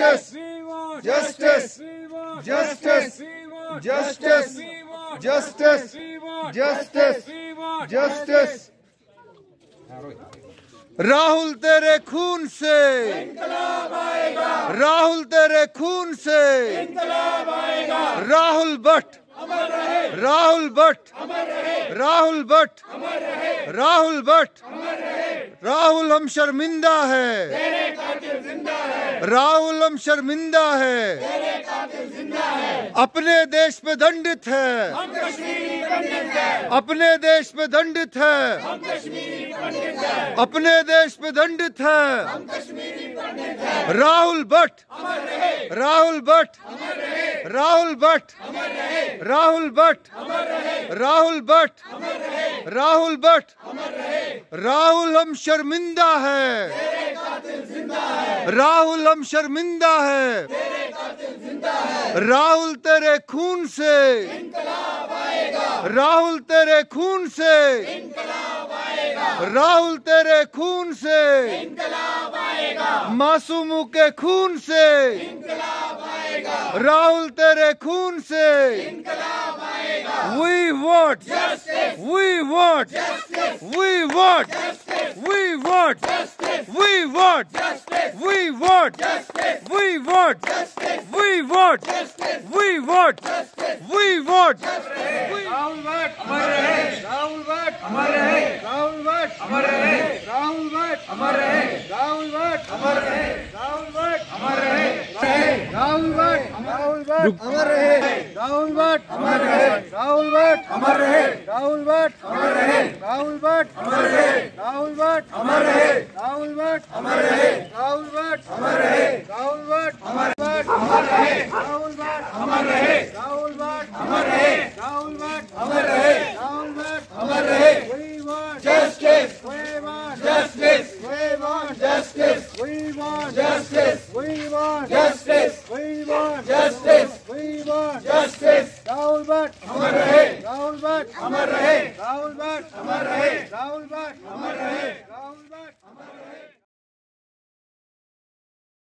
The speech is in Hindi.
justice, justice, justice, justice, justice, justice, justice. Rahul तेरे खून से इंकलाब आएगा, राहुल तेरे खून से इंकलाब आएगा। राहुल भट्ट अमर रहे, राहुल भट्ट अमर रहे, राहुल भट्ट अमर रहे, राहुल भट्ट अमर रहे। राहुल हम शर्मिंदा है, तेरे कातिल जिंदा है, राहुल हम शर्मिंदा है, तेरे कातिल जिंदा है। अपने देश पे दंडित है, हम कश्मीरी पंडित है, अपने देश पे दंडित है, हम कश्मीरी पंडित है, अपने देश पे दंडित है, हम कश्मीरी पंडित है। राहुल भट्ट अमर रहे, राहुल भट्ट अमर रहे, राहुल भट्ट अमर रहे, राहुल भट्ट अमर रहे, राहुल भट्ट अमर रहे, राहुल भट्ट अमर रहे। राहुल हम शर्मिंदा है, तेरे कातिल जिंदा है, राहुल हम शर्मिंदा है, तेरे कातिल जिंदा है। राहुल तेरे खून से इंकलाब आएगा, राहुल तेरे खून से इंकलाब आएगा, राहुल तेरे खून से इंकलाब आएगा, मासूमों के खून से इंकलाब आएगा, राहुल तेरे खून से इंकलाब आएगा। We want justice, we want justice, we want justice, we want justice, we want justice, we want justice, we want justice, we want justice, we want justice, we want justice। Rahul Bhatt अमर रहे, राहुल भट्ट अमर रहे, राहुल भट्ट अमर रहे, राहुल भट्ट अमर रहे, राहुल भट्ट अमर रहे, राहुल भट्ट अमर रहे, राहुल भट्ट अमर रहे, राहुल भट्ट अमर रहे, राहुल भट्ट अमर रहे, राहुल भट्ट अमर रहे, राहुल भट्ट अमर रहे, राहुल भट्ट अमर रहे, राहुल भट्ट अमर रहे, राहुल भट्ट अमर रहे, राहुल भट्ट अमर रहे, राहुल भट्ट अमर रहे, राहुल भट्ट अमर रहे, राहुल भट्ट अमर रहे, राहुल भट्ट अमर रहे। We want justice, we want justice, we want justice, we want justice, we want justice, we want justice, we want justice। Rahul Bhatt अमर रहे, राहुल भट्ट अमर रहे, राहुल भट्ट अमर रहे, राहुल भट्ट अमर रहे, राहुल भट्ट अमर रहे।